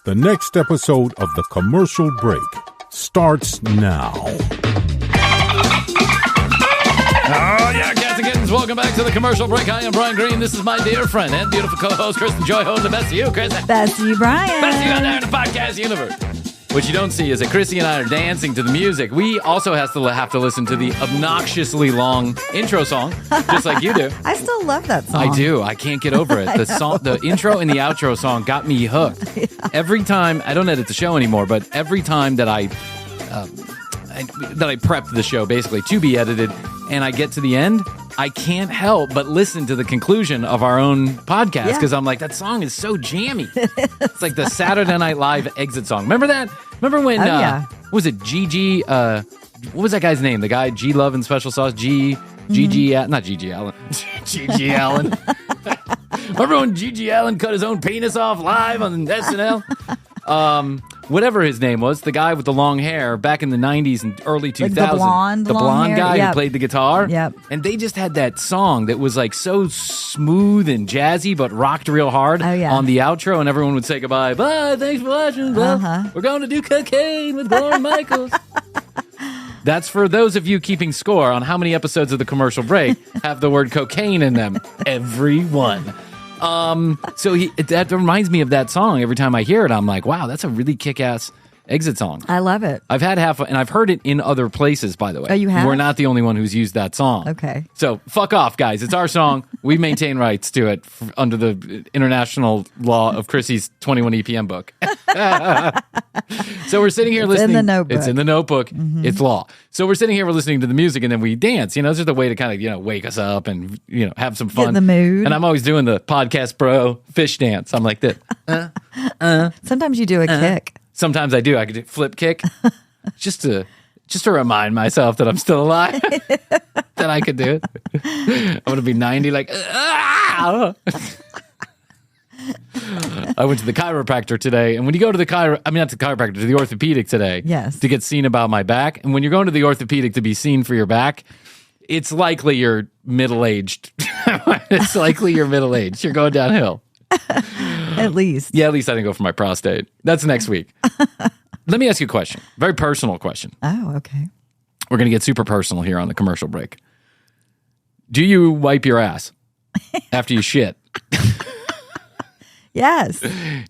The next episode of The Commercial Break starts now. Oh, yeah, cats and kittens, welcome back to The Commercial Break. I am Bryan Green. This is my dear friend and beautiful co-host, Kristen Joy, holding the best of you, Chris. Best of you, Bryan. Best of you out there in the podcast universe. What you don't see is that Krissy and I are dancing to the music. We also have to listen to the obnoxiously long intro song, just like you do. I still love that song. I do. I can't get over it. The intro and the outro song got me hooked. Yeah. Every time, I don't edit the show anymore, but every time that I prep the show basically to be edited and I get to the end, I can't help but listen to the conclusion of our own podcast because I'm like, that song is so jammy. It's like the Saturday Night Live exit song. Remember that? Remember when, what was it, Gigi, what was that guy's name? The guy, G Love and Special Sauce, Gigi, not Gigi Allen. Gigi Allen. Remember when Gigi Allen cut his own penis off live on SNL? Whatever his name was, the guy with the long hair back in the 90s and early 2000s. Like the blonde guy hair. who played the guitar. Yep. And they just had that song that was like so smooth and jazzy, but rocked real hard on the outro, and everyone would say goodbye. Bye, thanks for watching. We're going to do cocaine with Gloria Michaels. That's for those of you keeping score on how many episodes of The Commercial Break have the word cocaine in them. Every one. So that reminds me of that song. Every time I hear it, I'm like, wow, that's a really kick-ass exit song. I love it. I've had and I've heard it in other places, by the way. Oh, you have? We're not the only one who's used that song. Okay. So fuck off, guys. It's our song. We maintain rights to it under the international law of Krissy's 21 EPM book. So we're sitting here listening. It's in the notebook. It's in the notebook. Mm-hmm. It's law. So we're sitting here, we're listening to the music, and then we dance. It's just a way to kind of, wake us up and, have some fun. Get in the mood. And I'm always doing the podcast bro fish dance. I'm like this. Sometimes you do a kick. Sometimes I do. I could do flip kick just to remind myself that I'm still alive, that I could do it. I'm going to be 90 like, I went to the chiropractor today, and when you go to the to the orthopedic today, to get seen about my back, and when you're going to the orthopedic to be seen for your back, it's likely you're middle-aged. It's likely you're middle-aged. You're going downhill. At least. Yeah, at least I didn't go for my prostate. That's next week. Let me ask you a question. Very personal question. Oh, okay. We're going to get super personal here on The Commercial Break. Do you wipe your ass after you shit? Yes.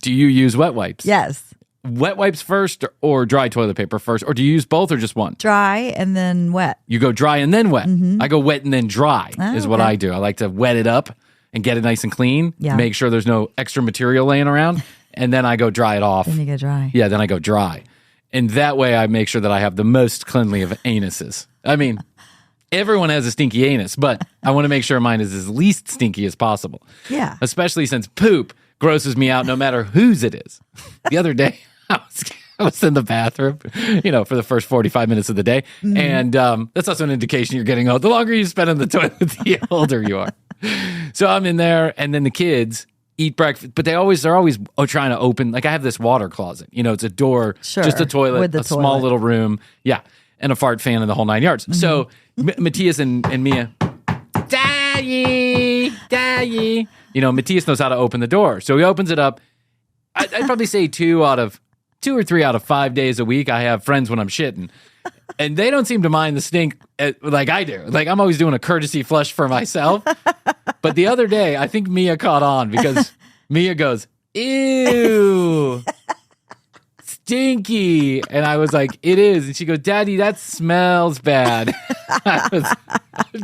Do you use wet wipes? Yes. Wet wipes first or dry toilet paper first? Or do you use both or just one? Dry and then wet. You go dry and then wet. Mm-hmm. I go wet and then dry is what I do. I like to wet it up and get it nice and clean. Yeah. Make sure there's no extra material laying around. And then I go dry it off. Then you go dry. Yeah, then I go dry. And that way I make sure that I have the most cleanly of anuses. I mean, everyone has a stinky anus, but I want to make sure mine is as least stinky as possible. Yeah. Especially since poop grosses me out no matter whose it is. The other day, I was in the bathroom, for the first 45 minutes of the day. Mm-hmm. And that's also an indication you're getting old. The longer you spend in the toilet, the older you are. So I'm in there, and then the kids eat breakfast, but they're always trying to open. Like I have this water closet, it's a door, just a toilet, small little room, and a fart fan and the whole 9 yards. Mm-hmm. So Matthias and Mia, Daddy. Matthias knows how to open the door, so he opens it up. I'd probably say 2 or 3 out of 5 days a week, I have friends when I'm shitting. And they don't seem to mind the stink like I do. Like, I'm always doing a courtesy flush for myself. But the other day, I think Mia caught on because Mia goes, ew, stinky. And I was like, it is. And she goes, Daddy, that smells bad.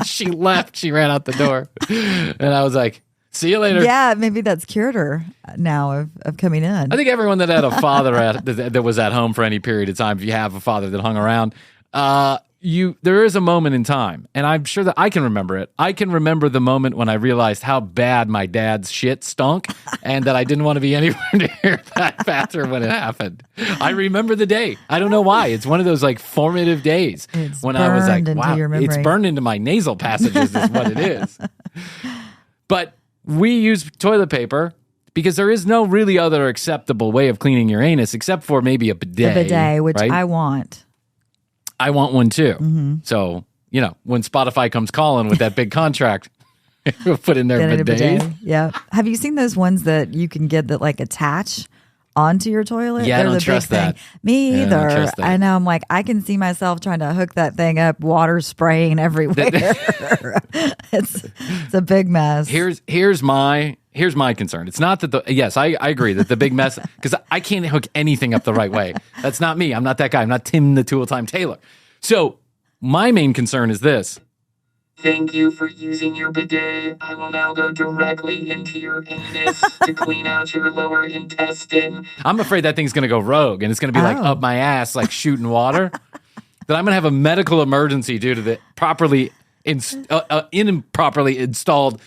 She left. She ran out the door. And I was like, see you later. Yeah, maybe that's cured her now of coming in. I think everyone that had a father that was at home for any period of time, if you have a father that hung around, there is a moment in time, and I'm sure that I can remember it. I can remember the moment when I realized how bad my dad's shit stunk and that I didn't want to be anywhere near that bathroom when it happened. I remember the day. I don't know why. It's one of those like formative days when I was like, wow, it's burned into my nasal passages is what it is. But we use toilet paper because there is no really other acceptable way of cleaning your anus except for maybe a bidet. A bidet, which right? I want. I want one too. Mm-hmm. So, when Spotify comes calling with that big contract, we'll put in their bidets. Yeah. Have you seen those ones that you can get that like attach onto your toilet. Yeah, I They're don't the trust big thing. that. Me Yeah, I don't either. trust that. I know. I'm like, I can see myself trying to hook that thing up, water spraying everywhere. it's a big mess. Here's my concern. It's not that yes, I agree that the big mess, because I can't hook anything up the right way. That's not me. I'm not that guy. I'm not Tim the Tool Time Taylor. So my main concern is this. Thank you for using your bidet. I will now go directly into your anus to clean out your lower intestine. I'm afraid that thing's going to go rogue and it's going to be like up my ass, like shooting water. That I'm going to have a medical emergency due to the improperly installed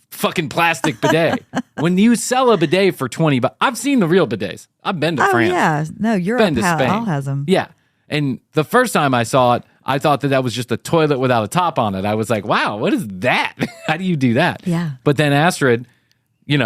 fucking plastic bidet. When you sell a bidet for $20, I've seen the real bidets. I've been to France. Yeah. No, Europe Been to Spain. all has them. Yeah. And the first time I saw it, I thought that was just a toilet without a top on it. I was like, wow, what is that? How do you do that? Yeah. But then Astrid,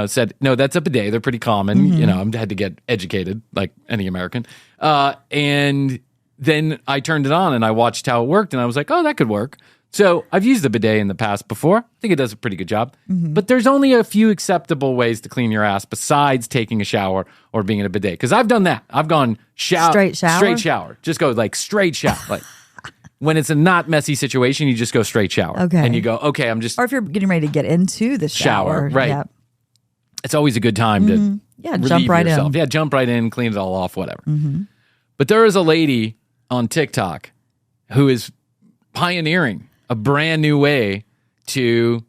said, no, that's a bidet. They're pretty common. Mm-hmm. I had to get educated like any American. And then I turned it on and I watched how it worked and I was like, oh, that could work. So I've used the bidet in the past before. I think it does a pretty good job. Mm-hmm. But there's only a few acceptable ways to clean your ass besides taking a shower or being in a bidet. Because I've done that. I've gone straight shower. Just go like straight shower. Like when it's a not messy situation, you just go straight shower. Okay. And you go, okay, I'm just Or if you're getting ready to get into the shower. right. Yep. It's always a good time to relieve jump right yourself. in. Yeah, jump right in, clean it all off, whatever. But there is a lady on TikTok who is pioneering a brand new way to,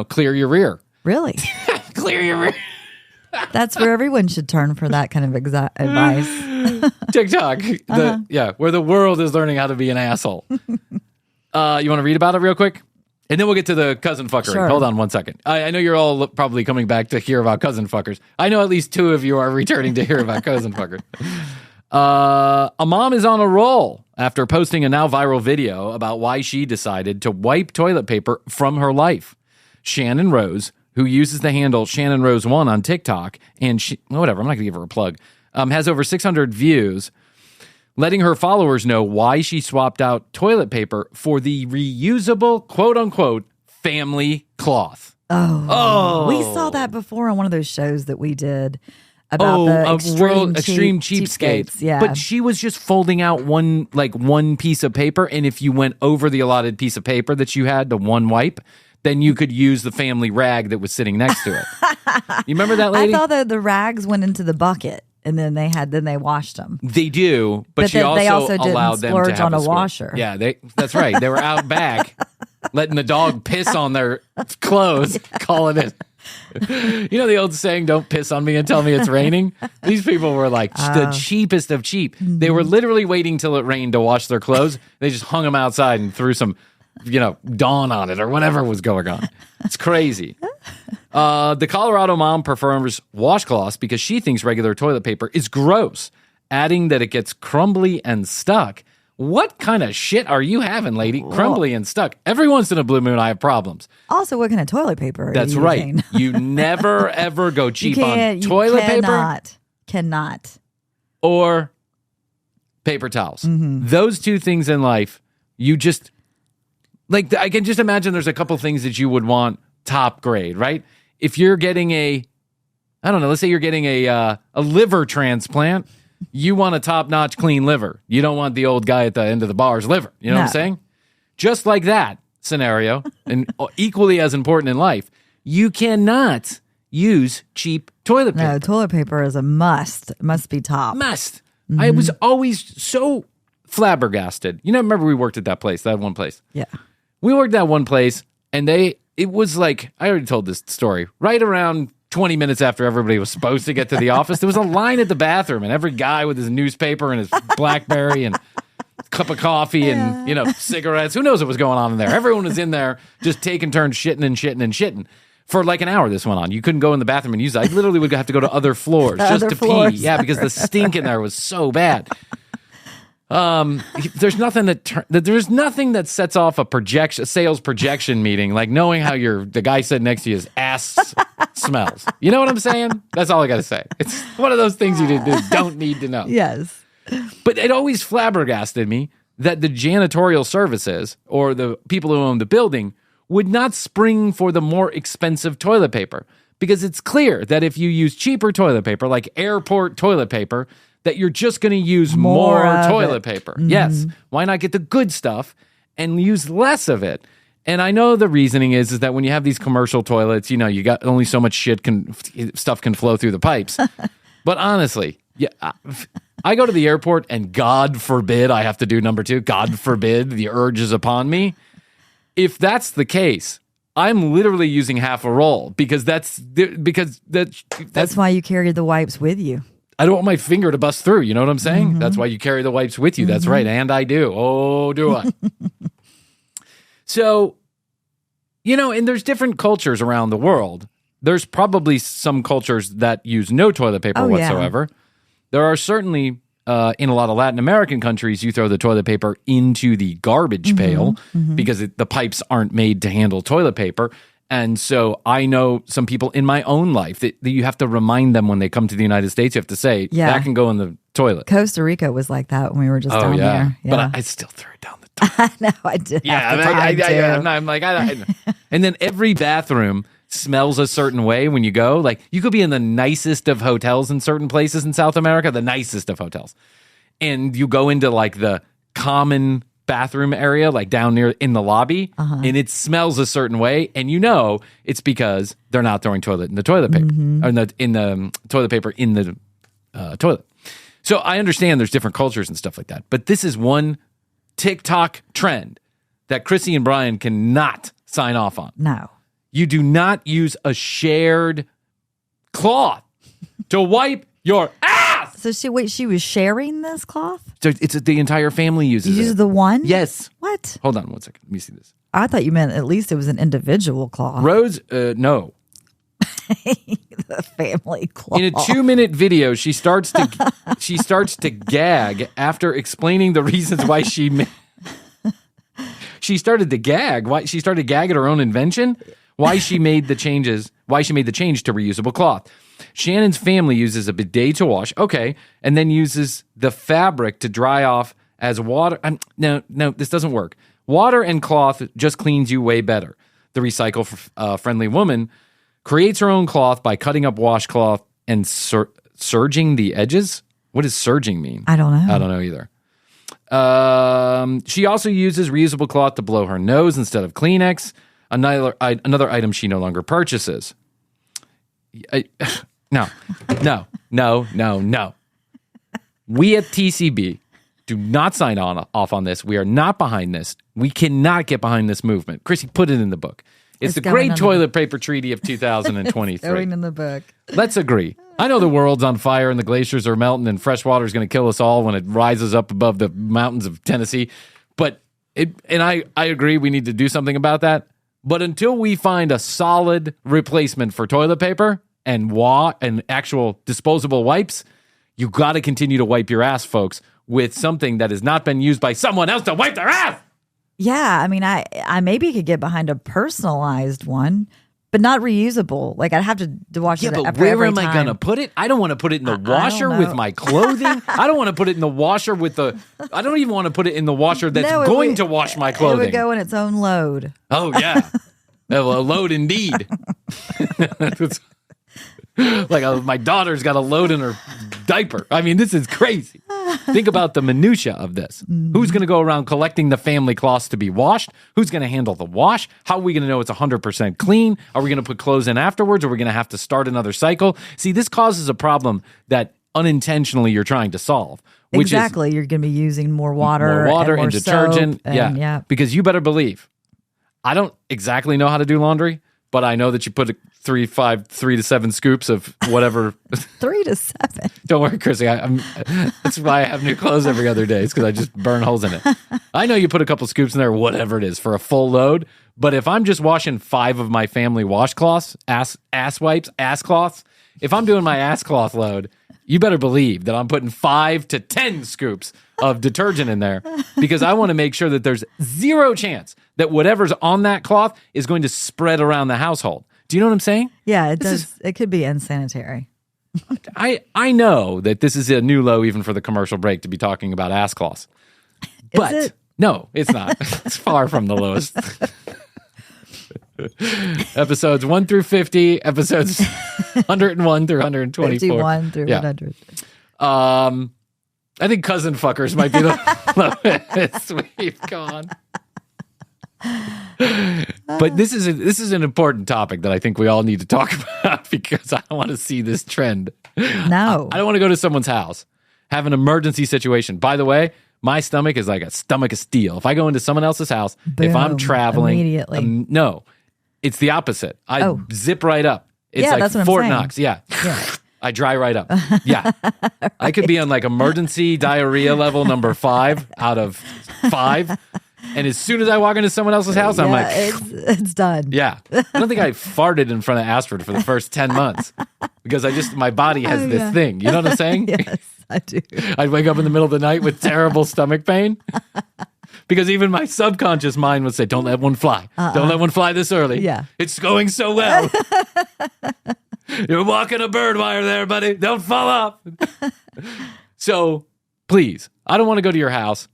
clear your rear. Really? Clear your rear. That's where everyone should turn for that kind of advice. TikTok, where the world is learning how to be an asshole. You want to read about it real quick? And then we'll get to the cousin fuckery. Sure. Hold on one second. I know you're all probably coming back to hear about cousin fuckers. I know at least 2 of you are returning to hear about cousin fuckers. A mom is on a roll after posting a now viral video about why she decided to wipe toilet paper from her life. Shannon Rose, who uses the handle Shannon Rose 1 on TikTok, and whatever, I'm not going to give her a plug, has over 600 views, letting her followers know why she swapped out toilet paper for the reusable, quote-unquote, family cloth. Oh. We saw that before on one of those shows that we did about the extreme cheapskates. Yeah. But she was just folding out one piece of paper, and if you went over the allotted piece of paper that you had, the one wipe, then you could use the family rag that was sitting next to it. You remember that lady? I thought that the rags went into the bucket and then they washed them. They do, but she they also allowed didn't them splurge to have on a squirt. washer. Yeah, that's right. They were out back letting the dog piss on their clothes, calling it. You know the old saying, don't piss on me and tell me it's raining? These people were like the cheapest of cheap. They were literally waiting till it rained to wash their clothes. They just hung them outside and threw some, Dawn on it or whatever was going on. It's crazy. The Colorado mom prefers washcloths because she thinks regular toilet paper is gross, adding that it gets crumbly and stuck. What kind of shit are you having, lady? Crumbly and stuck. Every once in a blue moon, I have problems. Also, what kind of toilet paper are That's you right. using? You never, ever go cheap on You toilet paper cannot. or paper towels. Mm-hmm. Those 2 things in life, you just... I can just imagine there's a couple things that you would want top grade, right? If you're getting let's say you're getting a liver transplant, you want a top-notch clean liver. You don't want the old guy at the end of the bar's liver. You know what I'm saying? Just like that scenario, and equally as important in life, you cannot use cheap toilet paper. No, toilet paper is a must. It must be top. Must. I was always so flabbergasted. Remember we worked at that one place. Yeah. We worked at one place, and it was like, I already told this story, right around 20 minutes after everybody was supposed to get to the office, there was a line at the bathroom, and every guy with his newspaper and his BlackBerry and cup of coffee and, cigarettes, who knows what was going on in there. Everyone was in there just taking turns shitting. For like an hour this went on. You couldn't go in the bathroom and use it. I literally would have to go to other floors just to pee. Yeah, because the stink in there was so bad. There's nothing that sets off a sales projection meeting like knowing how the guy sitting next to you's ass smells. You know what I'm saying? That's all I got to say. It's one of those things you don't need to know. Yes. But it always flabbergasted me that the janitorial services or the people who own the building would not spring for the more expensive toilet paper. because it's clear that if you use cheaper toilet paper, like airport toilet paper, that you're just going to use more of toilet paper. Yes. Why not get the good stuff and use less of it? And I know the reasoning is that when you have these commercial toilets, you got only so much stuff can flow through the pipes. But honestly, yeah, I go to the airport and God forbid I have to do number 2. God forbid the urge is upon me. If that's the case, I'm literally using half a roll because that's why you carry the wipes with you. I don't want my finger to bust through. You know what I'm saying? That's why you carry the wipes with you. That's right. And I do. Oh, do I? So, and there's different cultures around the world. There's probably some cultures that use no toilet paper whatsoever. Yeah. There are certainly, in a lot of Latin American countries, you throw the toilet paper into the garbage pail because the pipes aren't made to handle toilet paper. And so I know some people in my own life that you have to remind them when they come to the United States, you have to say, that can go in the toilet. Costa Rica was like that when we were just down there. Yeah. But I still threw it down the toilet. I know, I did. Yeah, I'm like, and then every bathroom smells a certain way when you go. Like, you could be in the nicest of hotels in certain places in South America, the nicest of hotels. And you go into like the common bathroom area, like down near in the lobby, and it smells a certain way, and it's because they're not throwing toilet paper or in the toilet paper in the toilet. So I understand there's different cultures and stuff like that, but this is one TikTok trend that Krissy and Bryan cannot sign off on. No, you do not use a shared cloth to wipe your ass. So she was sharing this cloth? So it's the entire family uses it. You use the one? Yes. What? Hold on 1 second. Let me see this. I thought you meant at least it was an individual cloth. Rose, no. The family cloth. In a 2-minute video, she starts to gag after explaining the reasons why she started to gag. Why she started to gag at her own invention? Why she made the change to reusable cloth. Shannon's family uses a bidet to wash, and then uses the fabric to dry off as water. No, this doesn't work. Water and cloth just cleans you way better. The recycle-friendly woman creates her own cloth by cutting up washcloth and serging the edges. What does serging mean? I don't know. I don't know either. She also uses reusable cloth to blow her nose instead of Kleenex, another item she no longer purchases. No. We at TCB do not sign off on this. We are not behind this. We cannot get behind this movement. Krissy, put it in the book. It's the Great Toilet Paper Treaty of 2023. It's going in the book. Let's agree. I know the world's on fire and the glaciers are melting and fresh water is going to kill us all when it rises up above the mountains of Tennessee. But I agree we need to do something about that. But until we find a solid replacement for toilet paper and actual disposable wipes, you got to continue to wipe your ass, folks, with something that has not been used by someone else to wipe their ass. Yeah, I mean, I maybe could get behind a personalized one, but not reusable. Like, I'd have to wash it but where am I going to put it? I don't want to put it in the washer with my clothing. I don't want to put it in the washer I don't even want to put it in the washer that's going to wash my clothing. It would go in its own load. Oh, yeah. A load indeed. Like my daughter's got a load in her diaper. I mean, this is crazy. Think about the minutia of this. Who's going to go around collecting the family cloths to be washed? Who's going to handle the wash? How are we going to know it's 100% clean? Are we going to put clothes in afterwards? Are we going to have to start another cycle? See, this causes a problem that unintentionally you're trying to solve. Exactly. You're going to be using more water and detergent. Yeah. Because you better believe, I don't exactly know how to do laundry, but I know that you put 3 to 7 scoops of whatever. 3 to 7. Don't worry, Krissy. That's why I have new clothes every other day. It's because I just burn holes in it. I know you put a couple scoops in there, whatever it is, for a full load. But if I'm just washing 5 of my family washcloths, ass wipes, ass cloths, if I'm doing my ass cloth load, you better believe that I'm putting 5 to 10 scoops of detergent in there because I want to make sure that there's zero chance that whatever's on that cloth is going to spread around the household. Do you know what I'm saying? Yeah, it does. It could be unsanitary. I know that this is a new low even for the commercial break to be talking about ass cloths. But no, it's not. It's far from the lowest. Episodes 1 through 50, episodes 101 through 124. 51 through Yeah. 100. I think cousin fuckers might be the lowest we've gone. But this is an important topic that I think we all need to talk about because I want to see this trend. No. I don't want to go to someone's house, have an emergency situation. By the way, my stomach is like a stomach of steel. If I go into someone else's house, if I'm Boom, traveling, immediately. no, it's the opposite. I Oh. zip right up. It's Yeah, like that's what I'm Fort saying. Knox. Yeah. Yeah. I dry right up. Yeah. I could be on like emergency diarrhea level number 5 out of 5. And as soon as I walk into someone else's house, I'm like, it's done. yeah. I don't think I farted in front of Astrid for the first 10 months because my body has this yeah. thing. You know what I'm saying? Yes, I do. I'd wake up in the middle of the night with terrible stomach pain because even my subconscious mind would say, don't let one fly. Don't let one fly this early. Yeah. It's going so well. You're walking a bird wire there, buddy. Don't fall off. So please, I don't want to go to your house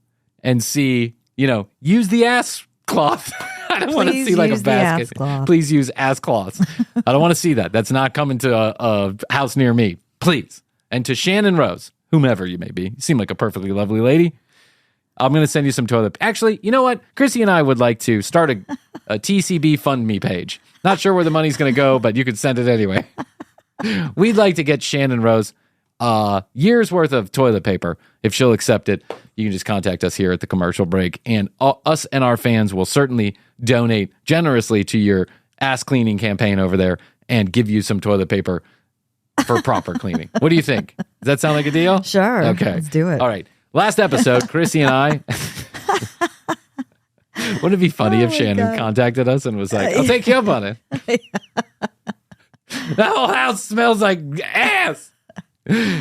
and see, use the ass cloth. I don't want to Please see like a use the basket. ass cloth. Please use ass cloths. I don't want to see that. That's not coming to a house near me. Please. And to Shannon Rose, whomever you may be, you seem like a perfectly lovely lady. I'm going to send you some toilet. Actually, you know what? Krissy and I would like to start a TCB Fund Me page. Not sure where the money's going to go, but you could send it anyway. We'd like to get Shannon Rose years worth of toilet paper. If she'll accept it, you can just contact us here at the commercial break. And us and our fans will certainly donate generously to your ass cleaning campaign over there and give you some toilet paper for proper cleaning. What do you think? Does that sound like a deal? Sure. Okay. Let's do it. All right. Last episode, Krissy and I. Wouldn't it be funny if my Shannon God. contacted us and was like, I'll take you up on it. The whole house smells like ass.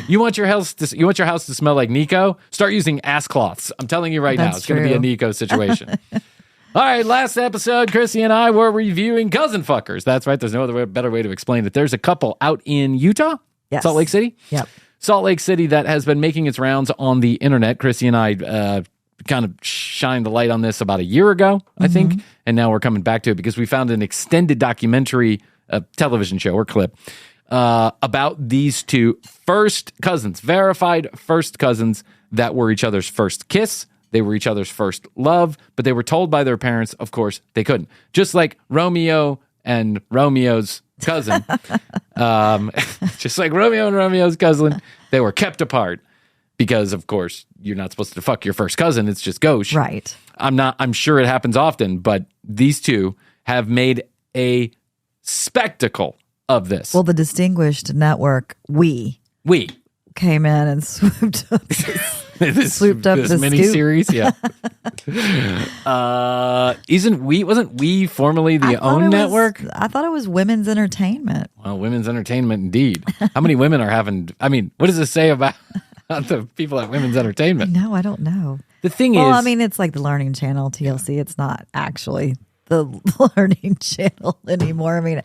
You want your house to smell like Nico? Start using ass cloths. I'm telling you right now, That's it's going to be a true. Nico situation. All right, last episode, Krissy and I were reviewing cousin fuckers. That's right. There's no other better way to explain it. There's a couple out in Utah, Yes. Salt Lake City. Yep. Salt Lake City that has been making its rounds on the internet. Krissy and I kind of shined the light on this about a year ago, I think, and now we're coming back to it because we found an extended documentary, television show or clip about these two first cousins, verified first cousins that were each other's first kiss. They were each other's first love, but they were told by their parents, of course, they couldn't. Just like Romeo and Romeo's cousin, just like Romeo and Romeo's cousin, they were kept apart because, of course, you're not supposed to fuck your first cousin. It's just gauche. Right. I'm sure it happens often, but these two have made a spectacle of this. Well, the distinguished network, we came in and swooped up. swooped up this the mini scoop. series, yeah. Wasn't we formerly the I thought OWN it was- network? I thought it was women's entertainment. Well, women's entertainment, indeed. How many women are having? I mean, what does this say about the people at women's entertainment? No, I don't know. The thing Well, is, I mean, it's like the Learning Channel, TLC. It's not actually the Learning Channel anymore. I mean,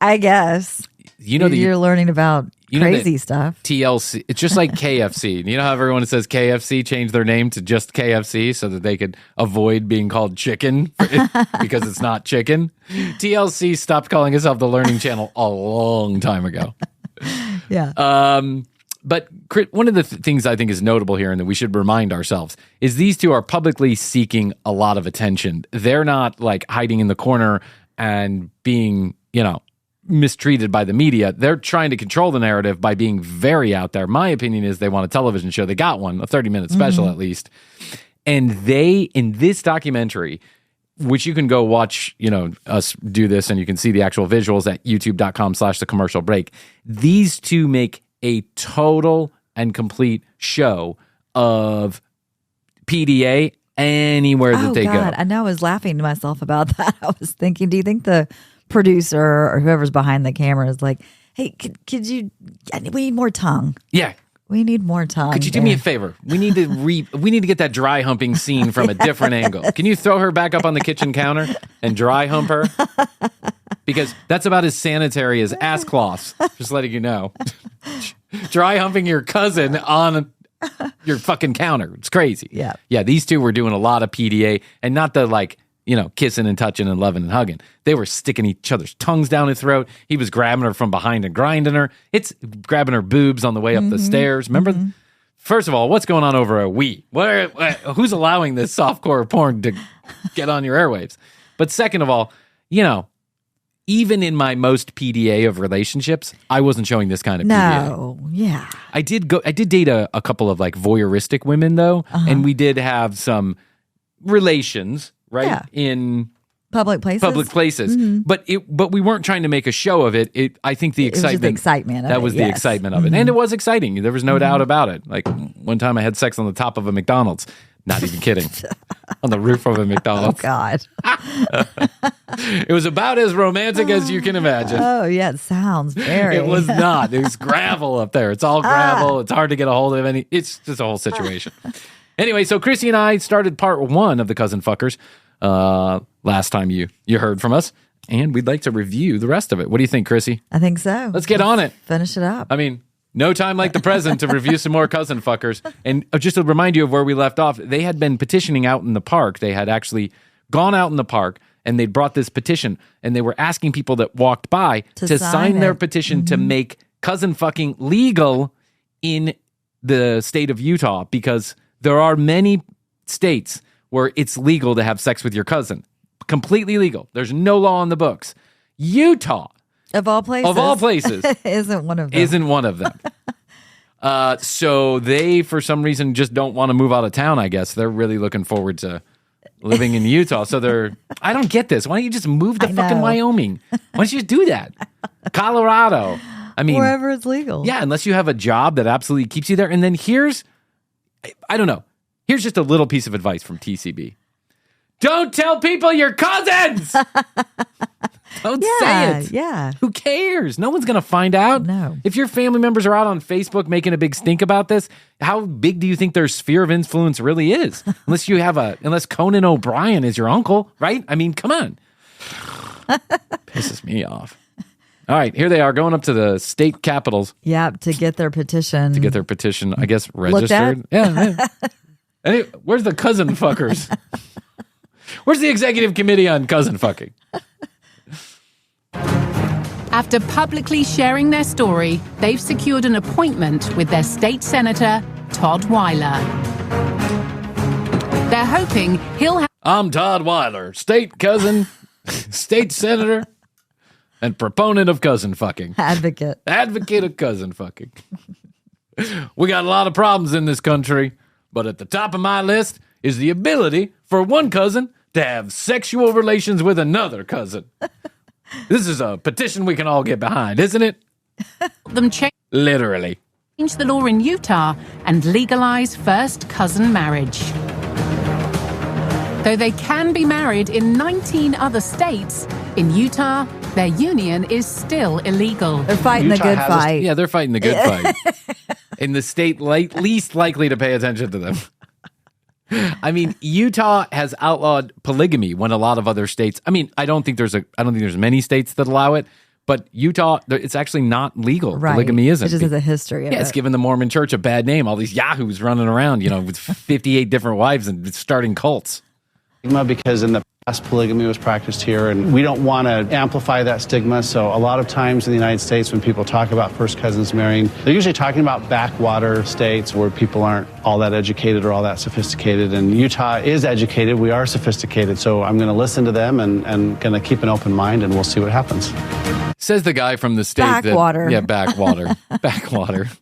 I guess you're learning about crazy stuff. TLC. It's just like KFC. You know how everyone says KFC changed their name to just KFC so that they could avoid being called chicken because it's not chicken. TLC stopped calling itself the Learning Channel a long time ago. Yeah. But one of the things I think is notable here and that we should remind ourselves is these two are publicly seeking a lot of attention. They're not like hiding in the corner and being, mistreated by the media. They're trying to control the narrative by being very out there. My opinion is they want a television show. They got one, a 30-minute special at least. And they, in this documentary, which you can go watch, us do this and you can see the actual visuals at youtube.com/thecommercialbreak. These two make a total and complete show of PDA anywhere that they God. go. I know I was laughing to myself about that. I was thinking, do you think the producer or whoever's behind the camera is like, hey, could you, we need more tongue. Yeah. We need more tongue. Could you do me a favor? We need to get that dry humping scene from a different angle. Can you throw her back up on the kitchen counter and dry hump her? Because that's about as sanitary as ass cloths. Just letting you know. Dry humping your cousin on your fucking counter. It's crazy. Yeah. Yeah, these two were doing a lot of PDA and not the kissing and touching and loving and hugging. They were sticking each other's tongues down her throat. He was grabbing her from behind and grinding her. It's grabbing her boobs on the way up the stairs. Remember? First of all, what's going on over a Wii? Who's allowing this softcore porn to get on your airwaves? But second of all, even in my most PDA of relationships, I wasn't showing this kind of PDA. No, yeah. I did date a couple of like voyeuristic women though, and we did have some relations, right? Yeah. In public places. But we weren't trying to make a show of it. I think the excitement. It was the excitement of that it, was the excitement of it. And it was exciting. There was no doubt about it. Like one time I had sex on the top of a McDonald's. Not even kidding. On the roof of a McDonald's. Oh, God. It was about as romantic as you can imagine. Oh, yeah. It sounds very. It was not. It was gravel up there. It's all gravel. It's hard to get a hold of any. It's just a whole situation. Anyway, so Krissy and I started part 1 of the Cousin Fuckers last time you heard from us. And we'd like to review the rest of it. What do you think, Krissy? I think so. Let's get on it. Finish it up. I mean, no time like the present to review some more Cousin Fuckers. And just to remind you of where we left off, they had been petitioning out in the park. They had actually gone out in the park and they'd brought this petition and they were asking people that walked by to sign their petition to make cousin fucking legal in the state of Utah, because there are many states where it's legal to have sex with your cousin. Completely legal. There's no law on the books. Utah, Of all places. Isn't one of them. So they, for some reason, just don't want to move out of town, I guess. They're really looking forward to living in Utah. So I don't get this. Why don't you just move to fucking Wyoming? Why don't you just do that? Colorado. I mean, wherever it's legal. Yeah, unless you have a job that absolutely keeps you there. And then I don't know. Here's just a little piece of advice from TCB. Don't tell people you're cousins! Don't say it. Yeah. Who cares? No one's going to find out. No. If your family members are out on Facebook making a big stink about this, how big do you think their sphere of influence really is? Unless Conan O'Brien is your uncle, right? I mean, come on. Pisses me off. All right, here they are going up to the state capitals. Yeah, to get their petition. I guess, registered. Yeah. Anyway, where's the cousin fuckers? Where's the executive committee on cousin fucking? After publicly sharing their story, they've secured an appointment with their state senator, Todd Weiler. They're hoping he'll have... I'm Todd Weiler, state cousin, state senator, and proponent of cousin fucking. Advocate of cousin fucking. We got a lot of problems in this country, but at the top of my list is the ability for one cousin to have sexual relations with another cousin. This is a petition we can all get behind, isn't it? Literally. Change the law in Utah and legalize first cousin marriage. Though they can be married in 19 other states, in Utah, their union is still illegal. They're fighting the good fight. Yeah, they're fighting the good fight. In the state least likely to pay attention to them. I mean, Utah has outlawed polygamy when a lot of other states. I mean, I don't think there's many states that allow it, but Utah, it's actually not legal. Right. Polygamy isn't. It just has a history of it. It's given the Mormon Church a bad name. All these yahoos running around, with 58 different wives and starting cults. Because in the past, polygamy was practiced here, and we don't want to amplify that stigma. So a lot of times in the United States, when people talk about first cousins marrying, they're usually talking about backwater states where people aren't all that educated or all that sophisticated. And Utah is educated. We are sophisticated. So I'm going to listen to them and going to keep an open mind, and we'll see what happens. Says the guy from the state backwater. Backwater.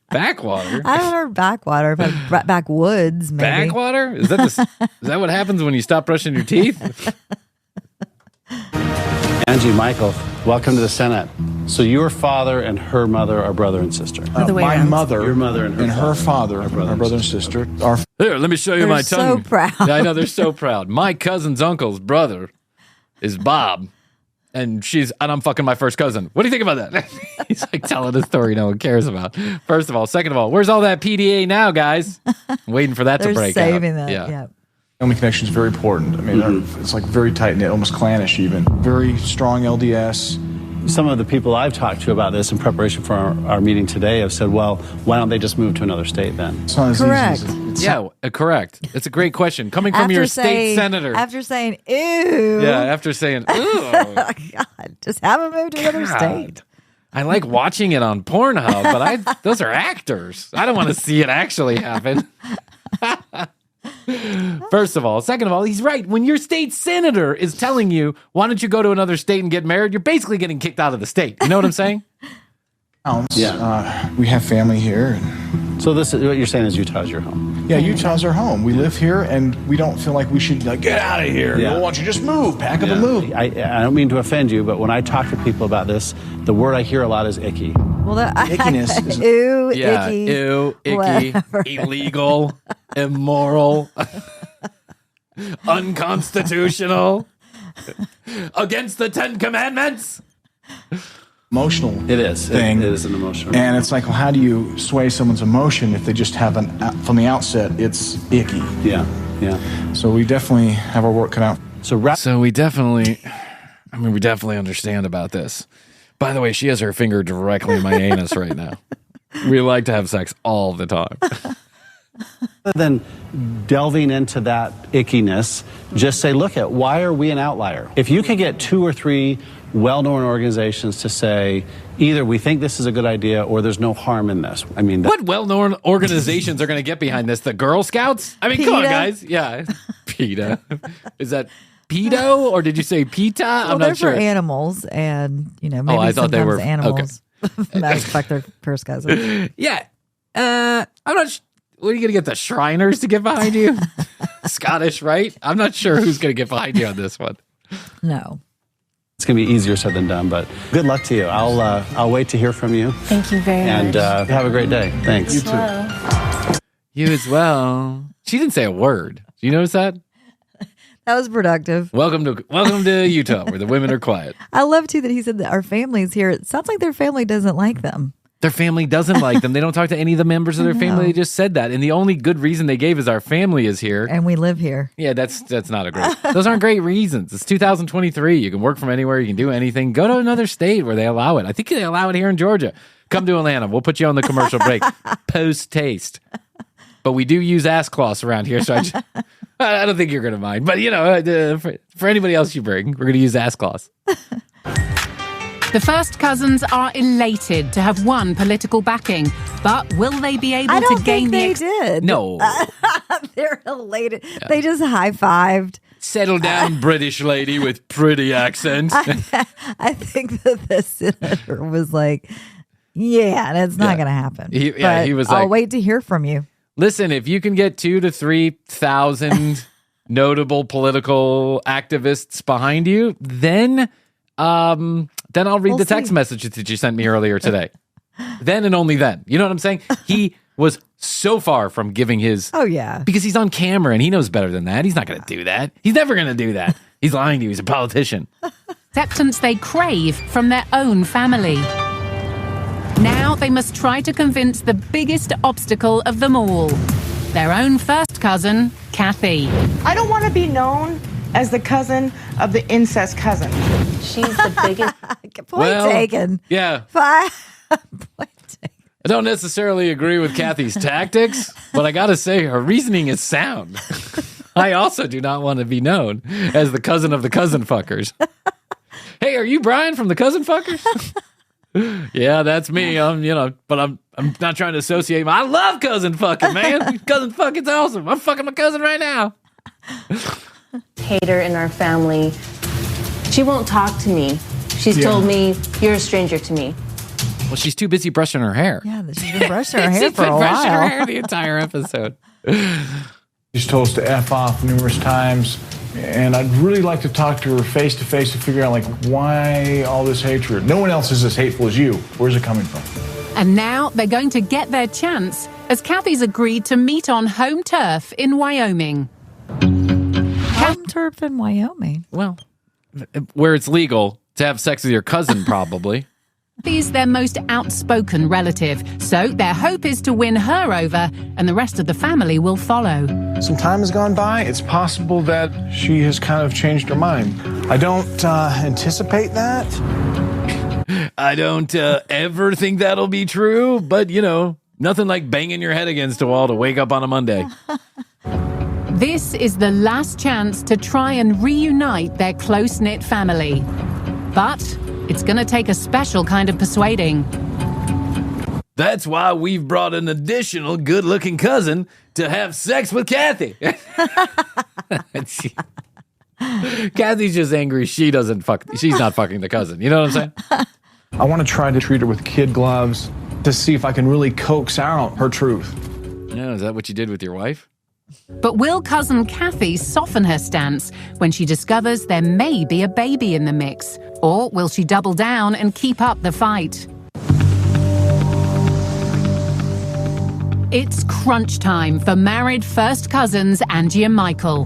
Backwater. I don't know backwater, but backwoods, maybe. Backwater? Is that what happens when you stop brushing your teeth? Angie, Michael, welcome to the Senate. So your father and her mother are brother and sister. My mother, your mother and her father are brother and sister. Here, let me show you my tongue. So proud. Yeah, I know, they're so proud. My cousin's uncle's brother is Bob. And I'm fucking my first cousin. What do you think about that? He's like telling a story no one cares about. First of all. Second of all, where's all that PDA now, guys? I'm waiting for that to break out. They're saving that, yeah. Family connection is very important. I mean, it's like very tight-knit, almost clannish even. Very strong LDS. Some of the people I've talked to about this in preparation for our meeting today have said, well, why don't they just move to another state then? It's not as Correct. easy as Correct. It's a great question. Coming from your state senator. After saying, ew. Yeah, after saying, ew. God, just have him move to another state. I like watching it on Pornhub, but those are actors. I don't want to see it actually happen. First of all. Second of all, he's right. When your state senator is telling you, why don't you go to another state and get married, you're basically getting kicked out of the state. You know what I'm saying? Yeah. We have family here. So this is what you're saying is Utah's your home. Yeah, Utah's our home. We live here, and we don't feel like we should get out of here. Yeah. Why don't you just move? Pack up and move. I don't mean to offend you, but when I talk to people about this, the word I hear a lot is icky. Well, Ickiness is ew, Yeah, icky. ew, icky, whatever. illegal, immoral, unconstitutional, against the 10 Commandments. Emotional. It is. Thing. It is an emotional. And it's like, well, how do you sway someone's emotion if they just have from the outset, it's icky. Yeah. So we definitely have our work cut out. So we definitely understand about this. By the way, she has her finger directly in my anus right now. We like to have sex all the time. Rather than delving into that ickiness, just say, look at why are we an outlier? If you could get 2 or 3 well-known organizations to say, either we think this is a good idea or there's no harm in this. I mean, what well-known organizations are going to get behind this? The Girl Scouts? I mean, come on, guys. Yeah. PETA. Is that pedo or did you say PETA? I'm they're not sure. For animals, and maybe I thought they were animals. Okay. Fuck their first cousin. Yeah. I'm not what are you going to get, the Shriners to get behind you? Scottish, right? I'm not sure who's going to get behind you on this one. No. It's going to be easier said than done, but good luck to you. I'll wait to hear from you. Thank you very much. And have a great day. Thanks. You too. You as well. She didn't say a word. Do you notice that? That was productive. Welcome to Utah, where the women are quiet. I love too that he said that our family's here. It sounds like their family doesn't like them. Their family doesn't like them. They don't talk to any of the members of their family. They just said that. And the only good reason they gave is our family is here. And we live here. Yeah, that's not a great. Those aren't great reasons. It's 2023. You can work from anywhere. You can do anything. Go to another state where they allow it. I think they allow it here in Georgia. Come to Atlanta. We'll put you on the commercial break. Post taste. But we do use ass cloths around here, so I don't think you're going to mind. But, for anybody else you bring, we're going to use ass cloths. The first cousins are elated to have won political backing, but will they be able to gain they did. No. They're elated. Yeah. They just high-fived. Settle down, British lady with pretty accent. I think that the senator was like, yeah, that's not going to happen. He was I'll like, wait to hear from you. Listen, if you can get 2,000 to 3,000 notable political activists behind you, then I'll read the text message that you sent me earlier today. Then and only then. You know what I'm saying? He was so far from giving his... Oh, yeah. Because he's on camera and he knows better than that. He's not going to do that. He's never going to do that. He's lying to you. He's a politician. Acceptance they crave from their own family. Now they must try to convince the biggest obstacle of them all. Their own first cousin, Kathy. I don't want to be known as the cousin of the incest cousin. She's the biggest. Point taken. Yeah. Point taken. I don't necessarily agree with Kathy's tactics, but I got to say her reasoning is sound. I also do not want to be known as the cousin of the cousin fuckers. Hey, are you Bryan from the cousin fuckers? Yeah, that's me. But I'm not trying to associate. I love cousin fucking, man. Cousin fucking's awesome. I'm fucking my cousin right now. Hater in our family. She won't talk to me. She's told me, you're a stranger to me. Well, she's too busy brushing her hair. Yeah, she's been brushing her hair She's for been a brushing her while. hair the entire episode. She's told us to F off numerous times, and I'd really like to talk to her face to face to figure out, why all this hatred? No one else is as hateful as you. Where's it coming from? And now they're going to get their chance as Kathy's agreed to meet on home turf in Wyoming. Home turf in Wyoming. Well, where it's legal to have sex with your cousin, probably. Kathy's their most outspoken relative, so their hope is to win her over, and the rest of the family will follow. Some time has gone by. It's possible that she has kind of changed her mind. I don't anticipate that. I don't ever think that'll be true, but, nothing like banging your head against a wall to wake up on a Monday. This is the last chance to try and reunite their close-knit family. But it's going to take a special kind of persuading. That's why we've brought an additional good-looking cousin to have sex with Kathy. Kathy's just angry she's not fucking the cousin. You know what I'm saying? I want to try to treat her with kid gloves to see if I can really coax out her truth. No, is that what you did with your wife? But will cousin Kathy soften her stance when she discovers there may be a baby in the mix? Or will she double down and keep up the fight? It's crunch time for married first cousins Angie and Michael.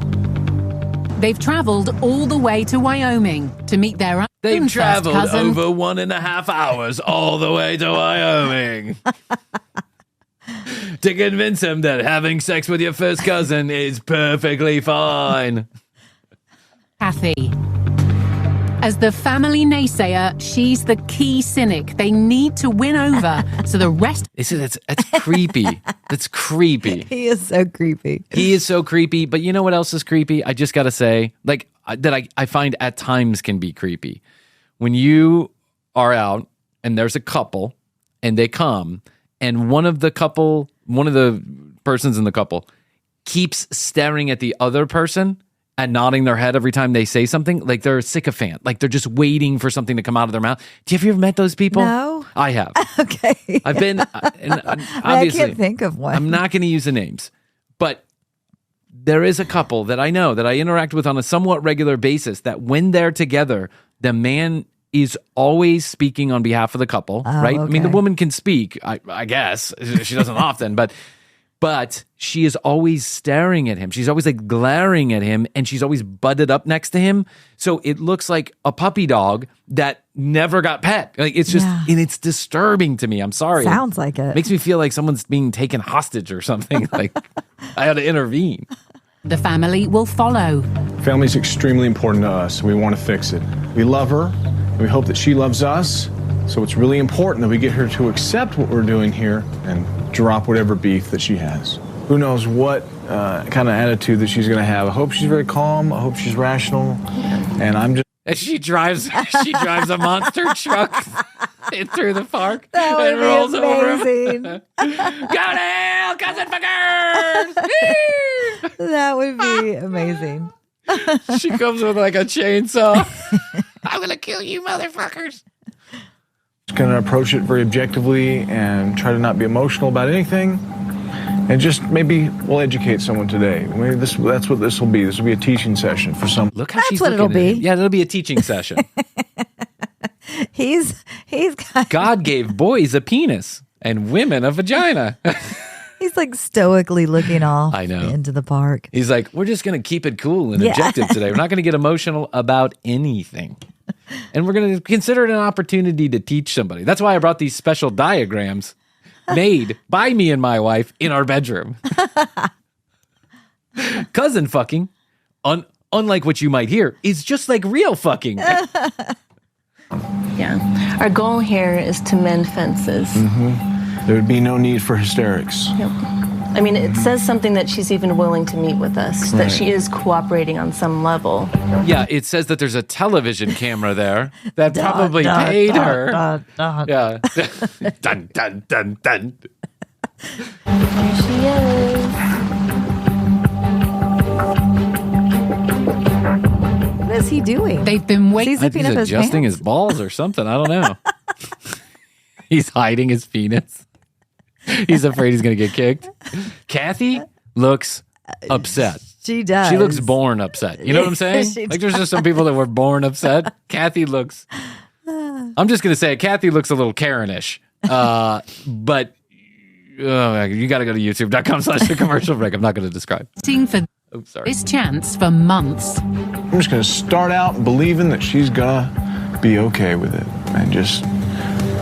They've traveled all the way to Wyoming to meet their own They've first traveled cousin. over 1.5 hours all the way to Wyoming to convince him that having sex with your first cousin is perfectly fine. Kathy. As the family naysayer, she's the key cynic they need to win over so the rest... That's creepy. That's creepy. He is so creepy. He is so creepy, but you know what else is creepy? I just got to say, I find at times can be creepy. When you are out and there's a couple and they come and one of the persons in the couple keeps staring at the other person and nodding their head every time they say something, like they're a sycophant, like they're just waiting for something to come out of their mouth. Have you ever met those people? No. I have. Okay. I've been, and obviously, I can't think of one. I'm not going to use the names, but there is a couple that I know that I interact with on a somewhat regular basis that when they're together, the man is always speaking on behalf of the couple, right? Okay. I mean, the woman can speak, I guess. She doesn't often, but she is always staring at him. She's always like glaring at him, and she's always butted up next to him. So it looks like a puppy dog that never got pet. Like it's just, and it's disturbing to me. I'm sorry. Sounds like it. Makes me feel like someone's being taken hostage or something. Like I had to intervene. The family will follow. Family's extremely important to us, and we want to fix it. We love her, and we hope that she loves us. So it's really important that we get her to accept what we're doing here and drop whatever beef that she has. Who knows what kind of attitude that she's going to have. I hope she's very calm. I hope she's rational. And I'm just... And she drives a monster truck through the park That would and rolls be over. amazing. Go to hell, cousin fuckers! That would be amazing. She comes with like a chainsaw. I'm gonna kill you, motherfuckers. going to approach it very objectively and try to not be emotional about anything. And just maybe we'll educate someone today. Maybe that's what this will be. This will be a teaching session for some. Look how That's she's what looking it'll be. at him. Yeah, it'll be a teaching session. He's got, God gave boys a penis and women a vagina. he's like stoically looking off I know. into the park. He's like, we're just going to keep it cool and objective today. We're not going to get emotional about anything. And we're going to consider it an opportunity to teach somebody. That's why I brought these special diagrams made by me and my wife in our bedroom. Cousin fucking, unlike what you might hear, is just like real fucking. Yeah. Our goal here is to mend fences. Mm-hmm. There would be no need for hysterics. Yep. I mean, it says something that she's even willing to meet with us, that she is cooperating on some level. Yeah, it says that there's a television camera there that probably paid her. Yeah. Dun, dun, dun, dun. There she is. What is he doing? They've been waiting. He's zipping He's up his adjusting pants. his balls or something. I don't know. He's hiding his penis. He's afraid he's going to get kicked. Kathy looks upset. She does. She looks born upset. You know what I'm saying? She Like there's just some people that were born upset. Kathy looks, I'm just going to say it, Kathy looks a little Karen-ish. But you got to go to youtube.com/commercial break. I'm not going to describe. for this chance for months. I'm just going to start out believing that she's going to be okay with it and just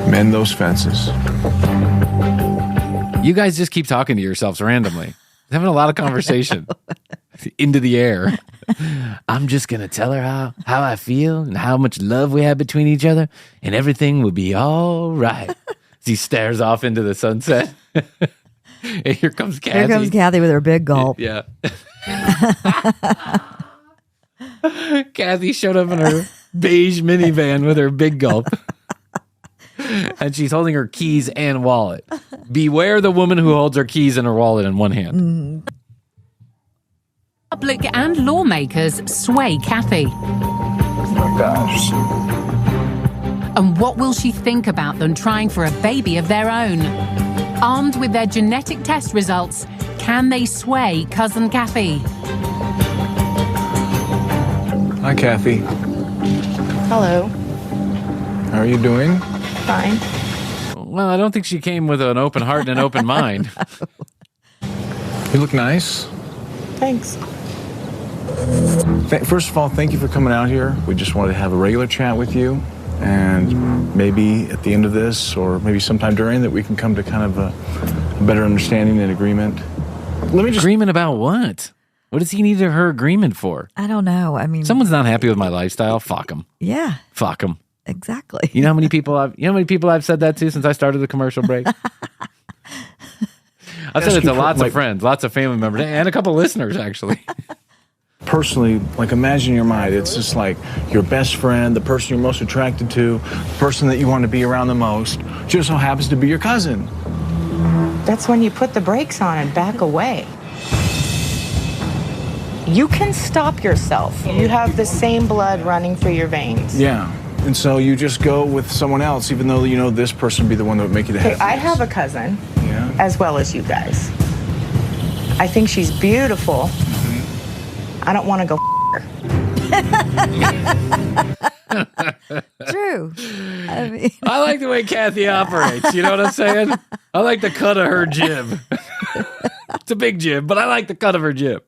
mend those fences. You guys just keep talking to yourselves randomly. Having a lot of conversation. into the air. I'm just going to tell her how I feel and how much love we have between each other, and everything will be all right. As he stares off into the sunset. And here comes Kathy. Here comes Kathy with her big gulp. Yeah. Kathy showed up in her beige minivan with her big gulp. And she's holding her keys and wallet. Beware the woman who holds her keys and her wallet in one hand. Public and lawmakers sway Kathy. Oh my gosh. And what will she think about them trying for a baby of their own? Armed with their genetic test results, can they sway Cousin Kathy? Hi, Kathy. Hello. How are you doing? Fine. Well, I don't think she came with an open heart and an open mind. You look nice. Thanks. First of all, thank you for coming out here. We just wanted to have a regular chat with you. And maybe at the end of this, or maybe sometime during, that we can come to kind of a better understanding and agreement. Agreement about what? What does he need her agreement for? I don't know. I mean, Someone's not happy with my lifestyle. Fuck them. Yeah, Fuck them. exactly. You know how many people I've said that to since I started the commercial break? I've said it to lots of friends, lots of family members, and a couple listeners, actually. Personally, like, imagine your mind. It's just like your best friend, the person you're most attracted to, the person that you want to be around the most, just so happens to be your cousin. That's when you put the brakes on and back away. You can stop yourself. You have the same blood running through your veins. Yeah. And so you just go with someone else, even though you know this person would be the one that would make you the Okay, happiest. I have a cousin, Yeah. as well as you guys. I think she's beautiful. I don't want to go her. True. I mean, I like the way Kathy operates. You know what I'm saying? I like the cut of her jib. It's a big jib, but I like the cut of her jib.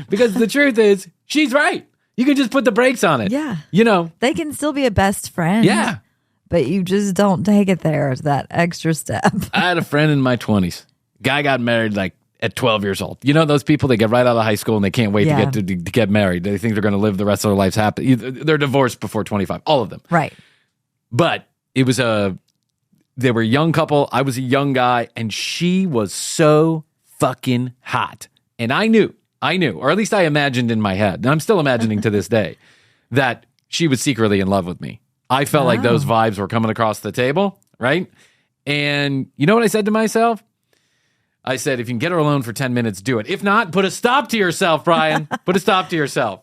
Because the truth is, she's right. You can just put the brakes on it. yeah. You know? They can still be a best friend. Yeah. But you just don't take it there, that extra step. I had a friend in my 20s. Guy got married like at 12 years old. You know those people that get right out of high school and they can't wait to get married. They think they're going to live the rest of their lives happy. They're divorced before 25. All of them. Right. But it was they were a young couple. I was a young guy, and she was so fucking hot. And I knew, or at least I imagined in my head, and I'm still imagining to this day, that she was secretly in love with me. I felt like those vibes were coming across the table, right? And you know what I said to myself? I said, if you can get her alone for 10 minutes, do it. If not, put a stop to yourself, Bryan. Put a stop to yourself.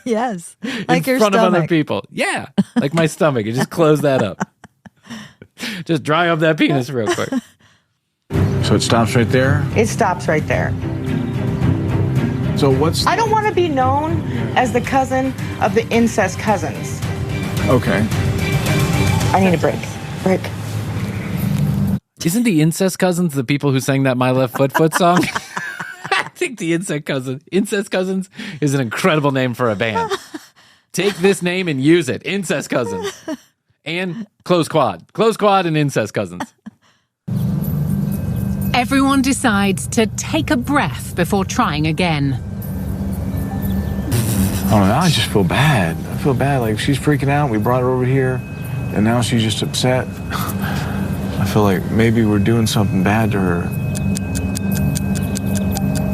Yes. Like your in front stomach. of other people. Yeah. Like my stomach. You just close that up. Just dry up that penis real quick. So it stops right there? It stops right there. So what's... I don't want to be known as the cousin of the incest cousins. Okay. I need a break. Break. Isn't the incest cousins the people who sang that My Left Foot song? I think the incest cousins is an incredible name for a band. Take this name and use it. Incest cousins. And close quad and incest cousins. Everyone decides to take a breath before trying again. Oh, now I just feel bad. I feel bad. Like, she's freaking out. We brought her over here, and now she's just upset. I feel like maybe we're doing something bad to her.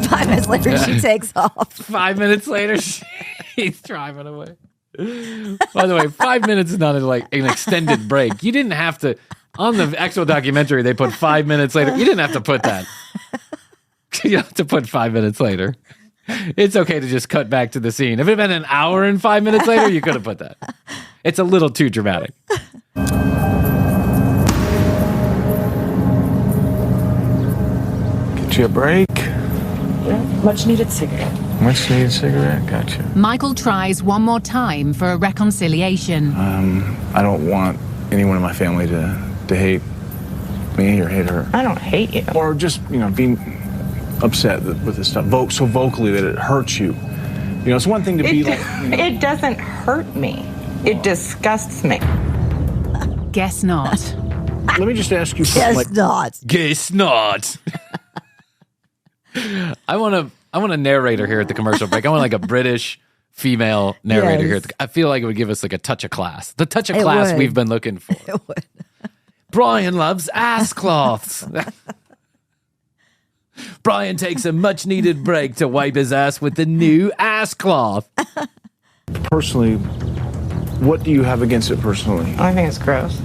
5 minutes later, she takes off. 5 minutes later, she's driving away. By the way, 5 minutes is not an extended break. You didn't have to, on the actual documentary, they put 5 minutes later. You didn't have to put that. You have to put 5 minutes later. It's okay to just cut back to the scene. If it had been an hour and 5 minutes later, you could have put that. It's a little too dramatic. Get you a break. Yeah, much needed cigarette. Much needed cigarette. Gotcha. Michael tries one more time for a reconciliation. I don't want anyone in my family to hate me or hate her. I don't hate you. Or just, being upset with this stuff so vocally that it hurts you. It's one thing to be like... It doesn't hurt me. It disgusts me. Guess not. Let me just ask you something. Guess not. Guess not. I want I want a narrator here at the commercial break. I want like a British female narrator here. I feel like it would give us like a touch of class. The touch of class we've been looking for. It would. Bryan loves ass cloths. Bryan takes a much needed break to wipe his ass with the new ass cloth. Personally, what do you have against it personally? I think it's gross.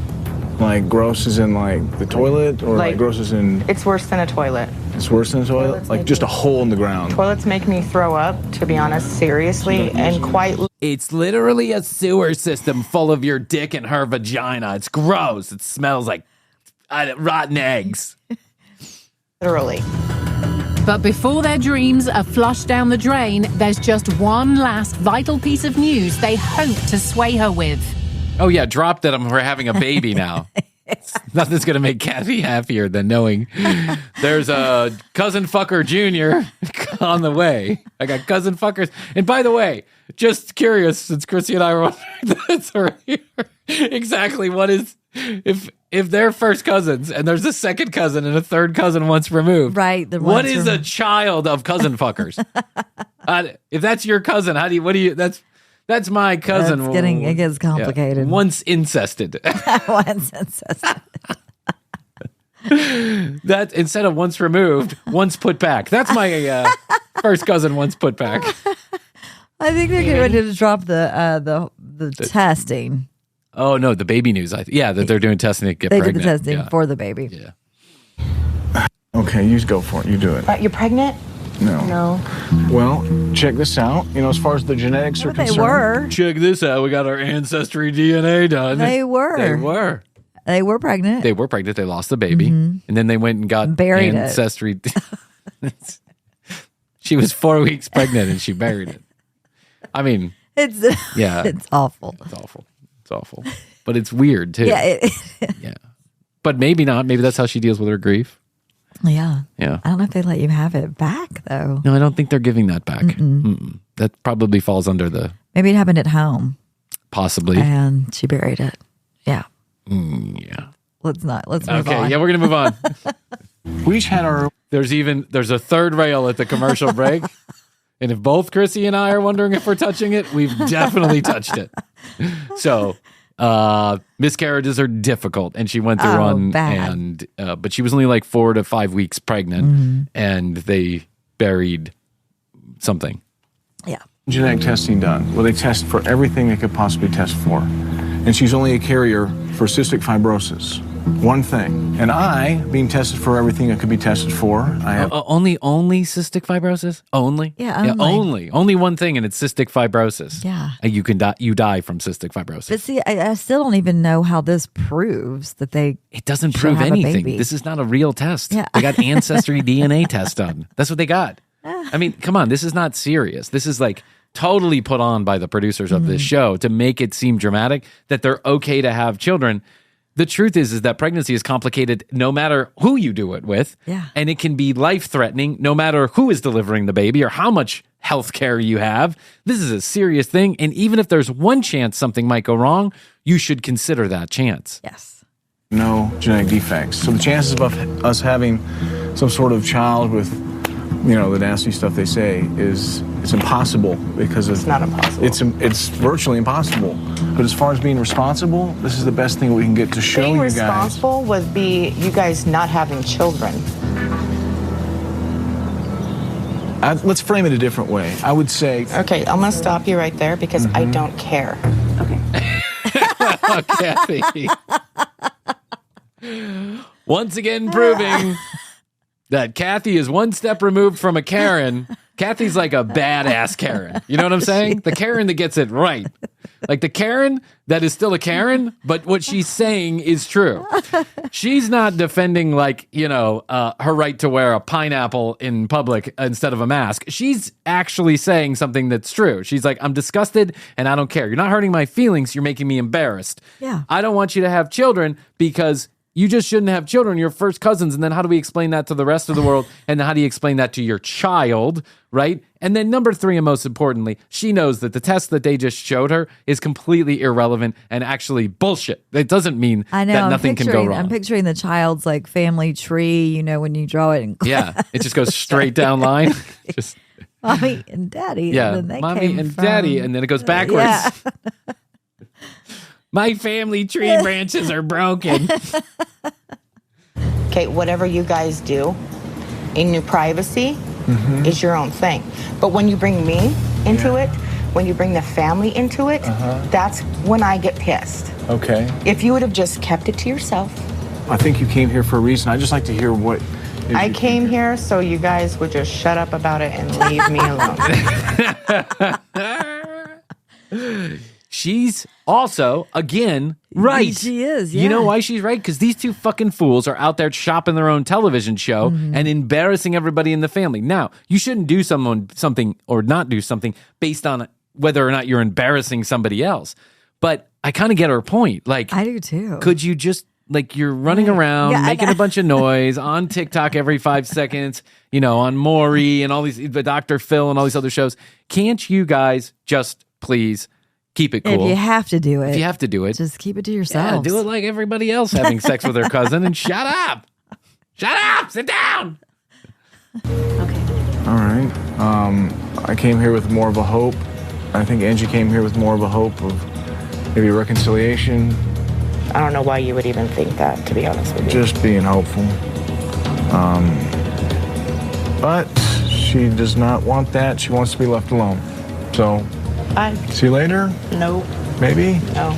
Like gross is in like the toilet, or like gross is in... It's worse than a toilet. It's worse than a toilet? Like just a hole in the ground. Toilets make me throw up, to be honest, seriously, and quite... It's literally a sewer system full of your dick and her vagina. It's gross. It smells like rotten eggs. Literally. But before their dreams are flushed down the drain, there's just one last vital piece of news they hope to sway her with. Oh, yeah, drop that we're having a baby now. Nothing's going to make Kathy happier than knowing there's a cousin fucker junior on the way. I got cousin fuckers. And by the way, just curious, since Krissy and I were wondering exactly what is, if they're first cousins and there's a second cousin and a third cousin once removed, right? What is a child of cousin fuckers? If that's your cousin, that's my cousin. It gets complicated. Yeah. Once incested. Once incested. That instead of once removed, once put back. That's my first cousin once put back. I think they're getting ready to drop the testing. Oh no, the baby news. That they're doing testing to get pregnant. They did the testing for the baby. Yeah. Okay, you go for it. You do it. You're pregnant? No. Well, check this out. As far as the genetics are concerned. They were. Check this out. We got our ancestry DNA done. They were. They were pregnant. They were pregnant. They lost the baby. Mm-hmm. And then they went and got buried ancestry. She was 4 weeks pregnant and she buried it. I mean, it's awful. It's awful. But it's weird too. Yeah. Yeah. But maybe not. Maybe that's how she deals with her grief. Yeah. Yeah. I don't know if they let you have it back, though. No, I don't think they're giving that back. Mm-mm. That probably falls under the... Maybe it happened at home. Possibly. And she buried it. Yeah. Yeah. Let's move on. Okay, yeah, we're going to move on. We each had our... There's a third rail at the commercial break. And if both Krissy and I are wondering if we're touching it, we've definitely touched it. So... miscarriages are difficult, and she went through one, bad. But she was only like 4 to 5 weeks pregnant, and they buried something. Yeah. Genetic testing done, where they test for everything they could possibly test for, and she's only a carrier for cystic fibrosis. One thing, and I, being tested for everything I could be tested for, I have only cystic fibrosis. Only, only one thing, and it's cystic fibrosis. Yeah, you die from cystic fibrosis. But see, I still don't even know how this proves that they. It doesn't prove anything. This is not a real test. Yeah. They got ancestry DNA test done. That's what they got. I mean, come on, this is not serious. This is like totally put on by the producers of this show to make it seem dramatic that they're okay to have children. The truth is that pregnancy is complicated no matter who you do it with. Yeah. And it can be life-threatening no matter who is delivering the baby or how much health care you have. This is a serious thing. And even if there's one chance something might go wrong, you should consider that chance. Yes. No genetic defects. So the chances of us having some sort of child with, the nasty stuff they say it's impossible because it's not impossible. It's virtually impossible. But as far as being responsible, this is the best thing we can get to show you guys. Being responsible would be you guys not having children. Let's frame it a different way. I would say... Okay, I'm going to stop you right there because I don't care. Okay. Oh, Kathy. Once again proving that Kathy is one step removed from a Karen. Kathy's like a badass Karen. You know what I'm saying? The Karen that gets it right. Like the Karen that is still a Karen, but what she's saying is true. She's not defending her right to wear a pineapple in public instead of a mask. She's actually saying something that's true. She's like, I'm disgusted and I don't care. You're not hurting my feelings. You're making me embarrassed. Yeah. I don't want you to have children because You just shouldn't have children. You're first cousins. And then how do we explain that to the rest of the world? And then how do you explain that to your child, right? And then number 3, and most importantly, she knows that the test that they just showed her is completely irrelevant and actually bullshit. It doesn't mean that nothing can go wrong. I'm picturing the child's like family tree, you know, when you draw it in class. Yeah, it just goes straight down line. Just mommy and daddy. Yeah, and then mommy and daddy, and then it goes backwards. Yeah. My family tree branches are broken. Okay, whatever you guys do in your privacy is your own thing. But when you bring me into it, when you bring the family into it, that's when I get pissed. Okay. If you would have just kept it to yourself. I think you came here for a reason. I'd just like to hear what... I came here so you guys would just shut up about it and leave me alone. She's also, again, right. She is, yeah. You know why she's right? Because these two fucking fools are out there shopping their own television show and embarrassing everybody in the family. Now, you shouldn't do something or not do something based on whether or not you're embarrassing somebody else. But I kind of get her point. Like, I do too. Could you just, like, you're running around making a bunch of noise on TikTok every 5 seconds, you know, on Maury and all these, the Dr. Phil and all these other shows. Can't you guys just please keep it cool? If you have to do it. Just keep it to yourself. Yeah, do it like everybody else having sex with their cousin and shut up. Shut up. Sit down. Okay. All right. I came here with more of a hope. I think Angie came here with more of a hope of maybe reconciliation. I don't know why you would even think that, to be honest with you. Just being hopeful. But she does not want that. She wants to be left alone. So... see you later? No. Maybe? No.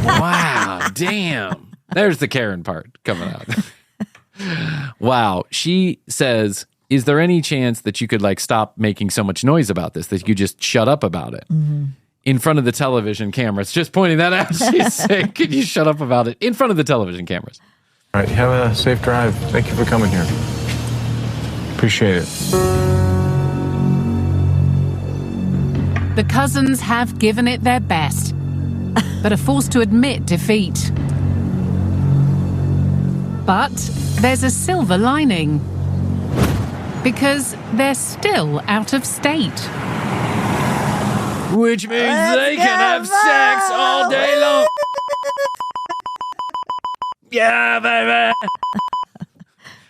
Wow, damn. There's the Karen part coming out. Wow. She says, is there any chance that you could like stop making so much noise about this, that you just shut up about it? In front of the television cameras. Just pointing that out. She's saying, could you shut up about it? In front of the television cameras. All right, have a safe drive. Thank you for coming here. Appreciate it. The cousins have given it their best, but are forced to admit defeat. But there's a silver lining, because they're still out of state. Which means they can have sex all day long. Yeah, baby.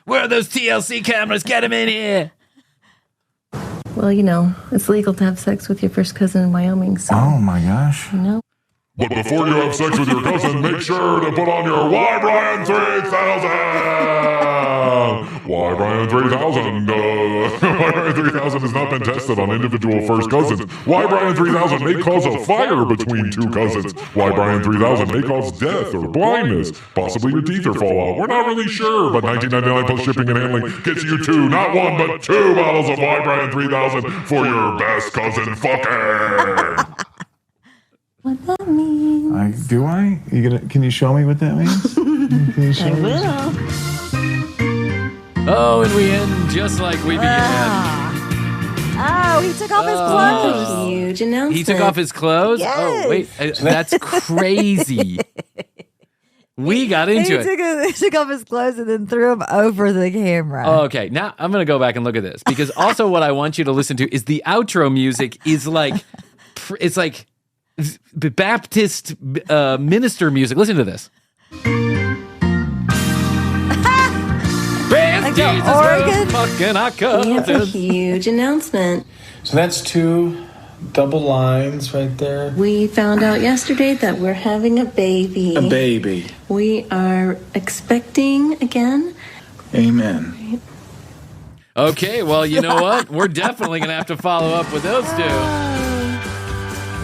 Where are those TLC cameras? Get them in here. Well, you know, it's legal to have sex with your first cousin in Wyoming, so... Oh, my gosh. You know? But before you have sex with your cousin, make sure to put on your Why Bryan 3000! Why Bryan 3000? Why Bryan 3000 has not been tested on individual first cousins. Why Bryan 3000 may cause a fire between two cousins. Why Bryan 3000 may cause death or blindness. Possibly your teeth or fall out. We're not really sure, but $19.99 plus shipping and handling gets you 2, not 1, but 2 bottles of Why Bryan 3000 for your best cousin fucking. What that means? Do I? Can you show me what that means? Can you show I me? will. Oh, and we end just like we began. Oh, he took off his clothes. Huge announcement. He took off his clothes? Yes. Oh, wait. That's crazy. We got into it. He took off his clothes and then threw them over the camera. Okay, now I'm going to go back and look at this, because also what I want you to listen to is the outro music is like, it's like Baptist minister music. Listen to this. Like Oregon. We have a huge announcement. So that's 2 double lines right there. We found out yesterday that we're having a baby. A baby. We are expecting again. Amen. Okay, well, you know what? We're definitely going to have to follow up with those two.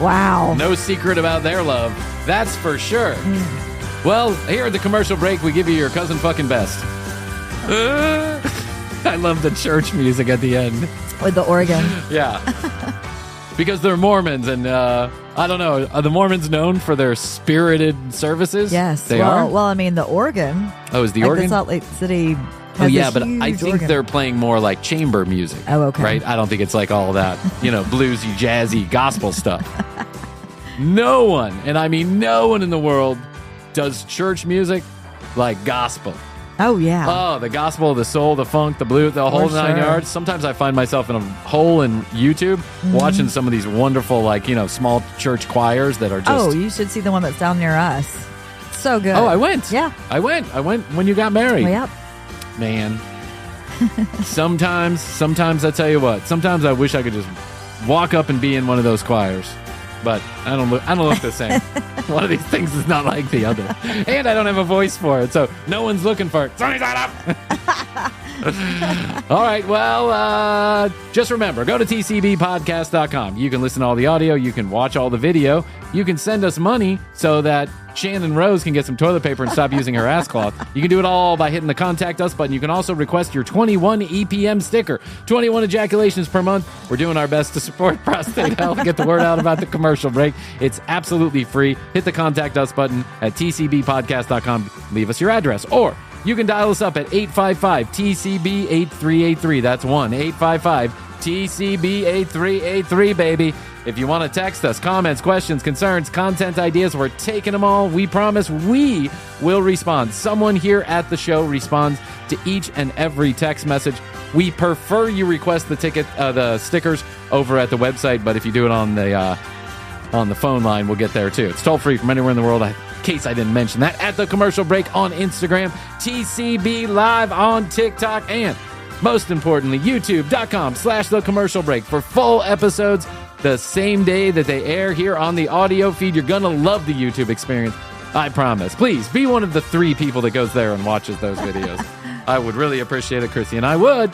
Wow. No secret about their love. That's for sure. Well, here at the commercial break, we give you your cousin fucking best. I love the church music at the end. With the organ. Yeah. Because they're Mormons, and I don't know, are the Mormons known for their spirited services? Yes. They are? Well, I mean, the organ. Oh, is the like organ? The Salt Lake City Oh, yeah, but huge I think organ. they're playing more like chamber music. Oh, okay. Right? I don't think it's like all that, bluesy, jazzy, gospel stuff. No one, and I mean no one in the world, does church music like gospel. Oh, yeah. Oh, the gospel, the soul, the funk, the blue, the whole 9 yards. Sometimes I find myself in a hole in YouTube watching some of these wonderful, like, small church choirs that are just... Oh, you should see the one that's down near us. So good. Oh, I went. Yeah. I went when you got married. Yep. Man. Sometimes I tell you what, sometimes I wish I could just walk up and be in one of those choirs. But I don't look the same. One of these things is not like the other. And I don't have a voice for it, so no one's looking for it. Sunny side up! All right, well, just remember, go to tcbpodcast.com. You can listen to all the audio. You can watch all the video. You can send us money so that Shannon Rose can get some toilet paper and stop using her ass cloth. You can do it all by hitting the Contact Us button. You can also request your 21 EPM sticker. 21 ejaculations per month. We're doing our best to support prostate health. Get the word out about the commercial break. It's absolutely free. Hit the Contact Us button at tcbpodcast.com. Leave us your address. Or you can dial us up at 855-TCB-8383. That's 1-855-TCB-8383, baby. If you want to text us, comments, questions, concerns, content ideas, we're taking them all. We promise we will respond. Someone here at the show responds to each and every text message. We prefer you request the stickers over at the website, but if you do it on the phone line, we'll get there too. It's toll free from anywhere in the world. In case I didn't mention that, at The Commercial Break on Instagram, TCB Live on TikTok, and most importantly, youtube.com/The Commercial Break for full episodes the same day that they air here on the audio feed. You're going to love the YouTube experience. I promise. Please be one of the 3 people that goes there and watches those videos. I would really appreciate it, Krissy, and I would.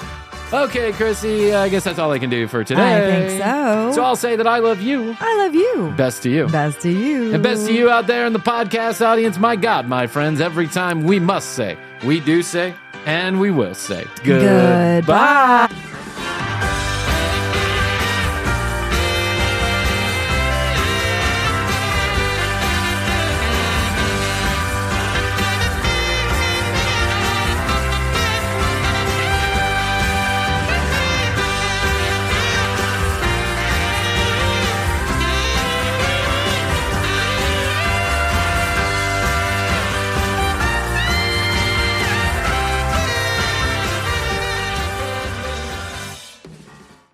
Okay, Krissy, I guess that's all I can do for today. I think so. So I'll say that I love you. I love you. Best to you. Best to you. And best to you out there in the podcast audience. My God, my friends, every time we must say, we do say, and we will say, goodbye.